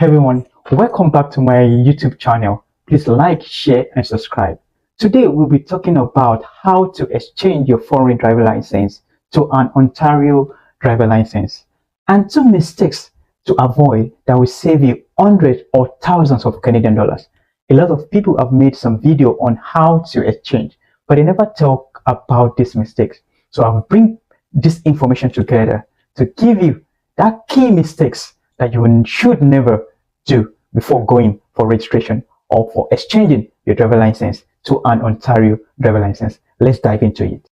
Everyone, welcome back to my YouTube channel. Please like, share, and subscribe. Today we'll be talking about how to exchange your foreign driver license to an Ontario driver license and two mistakes to avoid that will save you hundreds or thousands of Canadian dollars. A lot of people have made some video on how to exchange, but they never talk about these mistakes. So I'll bring this information together to give you that key mistakes that you should never do before going for registration or for exchanging your driver license to an Ontario driver license. Let's dive into it.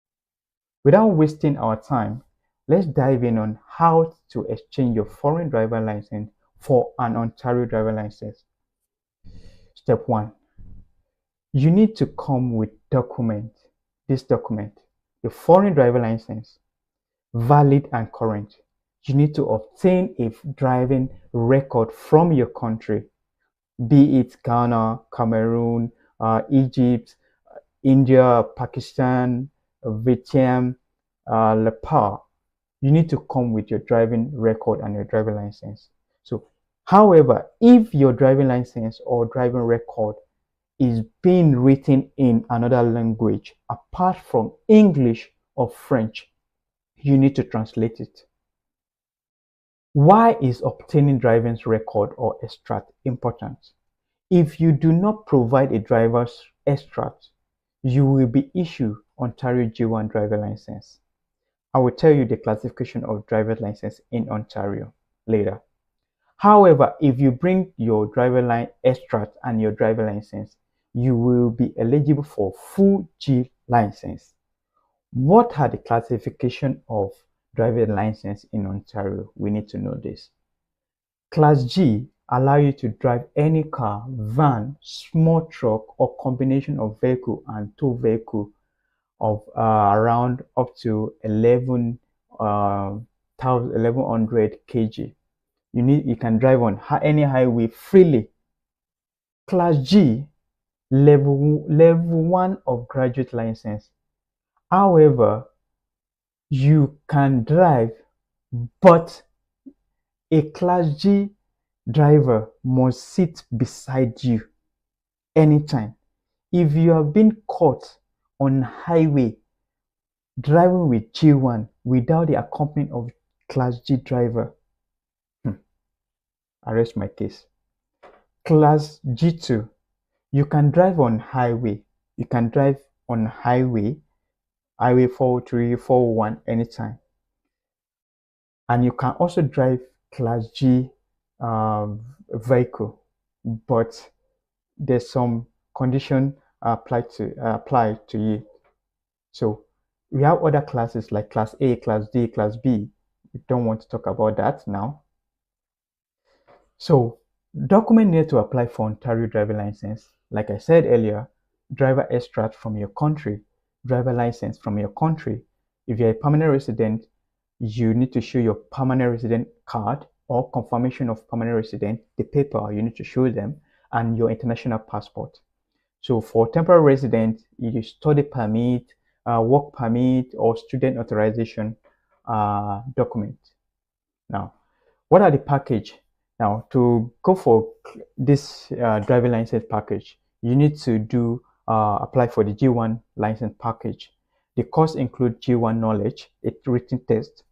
Without wasting our time, let's dive in on how to exchange your foreign driver license for an Ontario driver license. Step 1. You need to come with this document, the foreign driver license, valid and current. You need to obtain a driving record from your country, be it Ghana, Cameroon, Egypt, India, Pakistan, Vietnam, Nepal. You need to come with your driving record and your driving license. So, however, if your driving license or driving record is being written in another language apart from English or French, you need to translate it. Why is obtaining driver's record or extract important? If you do not provide a driver's extract, you will be issued Ontario G1 driver license. I will tell you the classification of driver's license in Ontario later. However, if you bring your driver line extract and your driver license, you will be eligible for full G license. What are the classification of driver license in Ontario? We need to know this. Class G allow you to drive any car, van, small truck, or combination of vehicle and tow vehicle of around up to 1100 kg. You can drive on any highway freely. Class G, level 1 of graduate license. However, you can drive, but a Class G driver must sit beside you anytime. If you have been caught on highway driving with G1 without the accompaniment of Class G driver, I rest my case. Class G2, you can drive on highway. You can drive on highway 403, 401 anytime. And you can also drive Class G vehicle, but there's some condition applied to you. So we have other classes like Class A, Class D, Class B. We don't want to talk about that now. So document needed to apply for Ontario driver license. Like I said earlier, driver extract from your country, driver license from your country. If you're a permanent resident, you need to show your permanent resident card or confirmation of permanent resident, the paper you need to show them, and your international passport. So for temporary resident, it is study permit, work permit, or student authorization document. Now, what are the package? Now, to go for this driver license package, you need to do apply for the G1 license package. The course include G1 knowledge, a written test,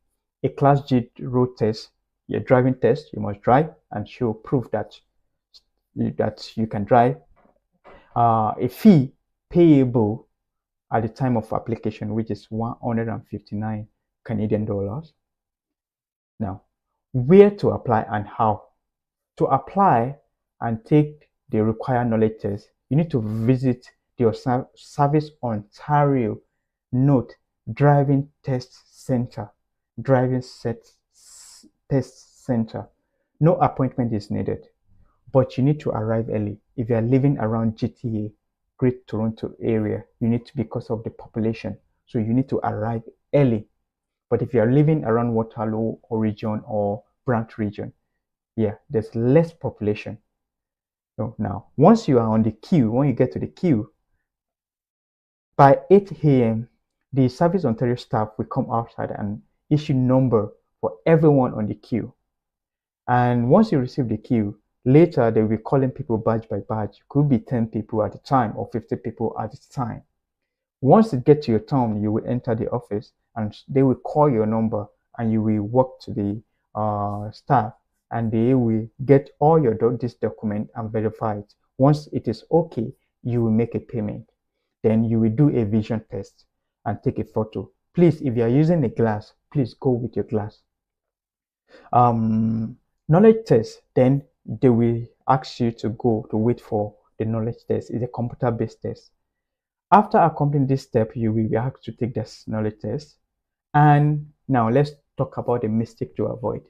a Class G road test, your driving test. You must drive and show proof that you can drive. A fee payable at the time of application, which is 159 Canadian dollars. Now, where to apply and how? To apply and take the required knowledge test, you need to visit your Service Ontario Note Driving Test Center. Test Center. No appointment is needed, but you need to arrive early. If you are living around GTA, Great Toronto area, you need to, because of the population, so you need to arrive early. But if you are living around Waterloo or region or Brant region, yeah, there's less population. So now, once you are on the queue, when you get to the queue, by 8 a.m., the Service Ontario staff will come outside and issue number for everyone on the queue. And once you receive the queue, Later, they'll be calling people badge by badge. It could be 10 people at a time or 50 people at a time. Once it gets to your turn, you will enter the office and they will call your number and you will walk to the staff and they will get all your this document and verify it. Once it is okay, you will make a payment. Then you will do a vision test and take a photo. Please, if you are using a glass, please go with your glass. Knowledge test, then they will ask you to go to wait for the knowledge test. It's a computer-based test. After accomplishing this step, you will be asked to take this knowledge test. And now let's talk about the mistake to avoid.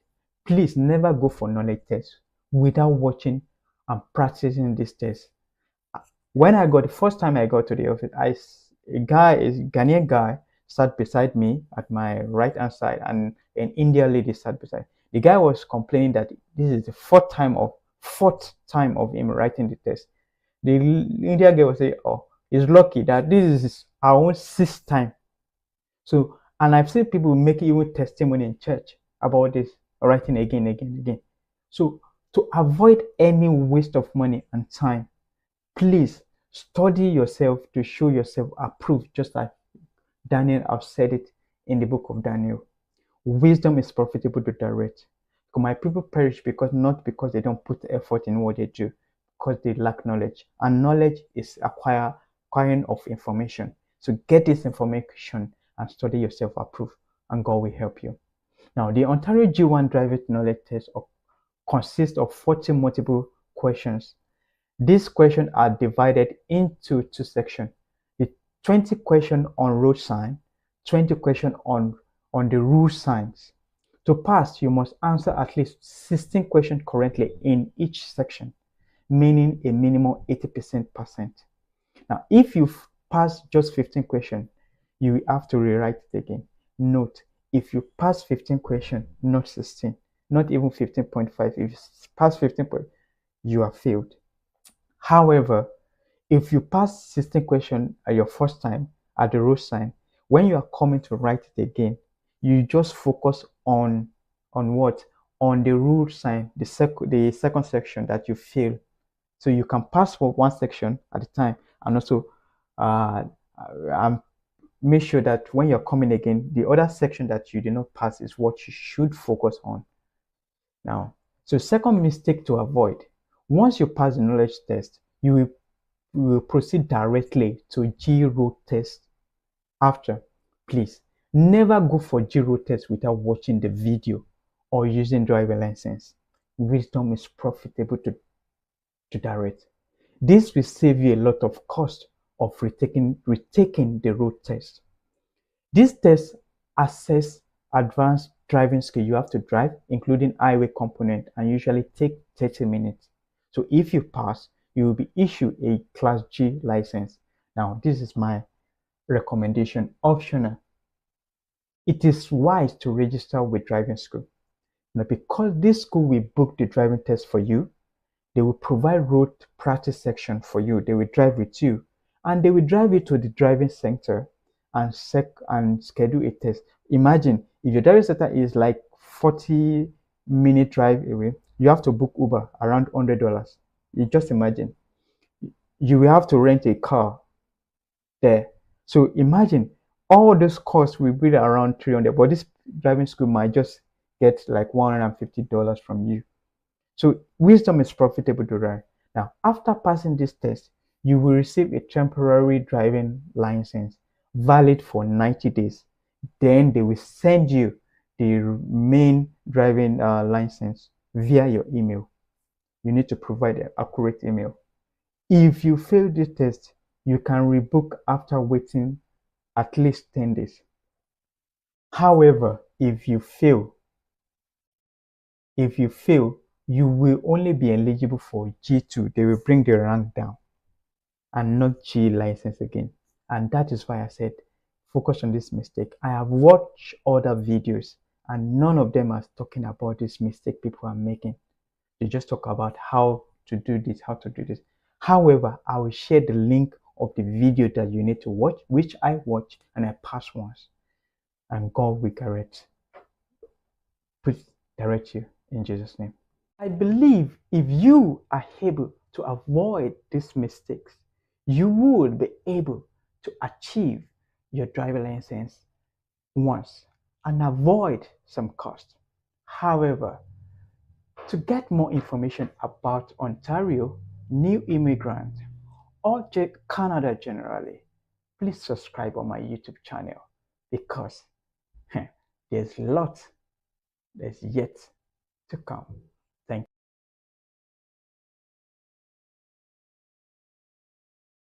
Please never go for knowledge test without watching and practicing this test. When I got the first time I got to the office, a Ghanaian guy sat beside me at my right hand side, and an Indian lady sat beside. The guy was complaining that this is the fourth time of him writing the test. The Indian guy was saying, "Oh, he's lucky that this is our own sixth time." So, and I've seen people make even testimony in church about this, writing again, again, again. So, to avoid any waste of money and time, please study yourself to show yourself approved, just like Daniel have said it in the book of Daniel. Wisdom is profitable to direct. My people perish not because they don't put effort in what they do, because they lack knowledge. And knowledge is acquiring of information. So get this information and study yourself approved, and God will help you. Now, the Ontario G1 Driving Knowledge Test consists of 40 multiple questions. These questions are divided into two sections. The 20 questions on road sign, 20 questions on the rule signs. To pass, you must answer at least 16 questions correctly in each section, meaning a minimum 80%. Now, if you pass just 15 questions, you will have to rewrite it again. Note, if you pass 15 questions, not 16, not even 15.5, if you pass 15 points, you are failed. However, if you pass 16 questions at your first time at the road sign, when you are coming to write it again, you just focus on what? On the rule sign, the second section that you fail. So you can pass for one section at a time, and also make sure that when you're coming again, the other section that you did not pass is what you should focus on. Now, so second mistake to avoid: once you pass the knowledge test, you will proceed directly to G road test. After, please never go for G road test without watching the video or using driver license. Wisdom is profitable to direct. This will save you a lot of cost of retaking the road test. This test assess advanced driving skill you have to drive, including highway component, and usually take 30 minutes. So if you pass, you will be issued a Class G license. Now, this is my recommendation, optional. It is wise to register with driving school. Now, because this school will book the driving test for you, they will provide road practice section for you. They will drive with you, and they will drive you to the driving center and schedule a test. Imagine if your driving center is like 40-minute drive away, you have to book Uber around $100. You just imagine. You will have to rent a car there. So imagine all those costs will be around 300, but this driving school might just get like $150 from you. So wisdom is profitable to run. Now, after passing this test, you will receive a temporary driving license valid for 90 days. Then they will send you the main driving license via your email. You need to provide an accurate email. If you fail this test, you can rebook after waiting at least 10 days. However, if you fail, you will only be eligible for G2. They will bring the rank down and not G license again. And that is why I said, focus on this mistake. I have watched other videos and none of them are talking about this mistake people are making. They just talk about how to do this, how to do this. However, I will share the link of the video that you need to watch, which I watched and I passed once. And God will direct you in Jesus' name. I believe if you are able to avoid these mistakes, you would be able to achieve your driver license once and avoid some cost. However, to get more information about Ontario, new immigrant, or Canada generally, please subscribe on my YouTube channel because there's lots that's yet to come. Thank you.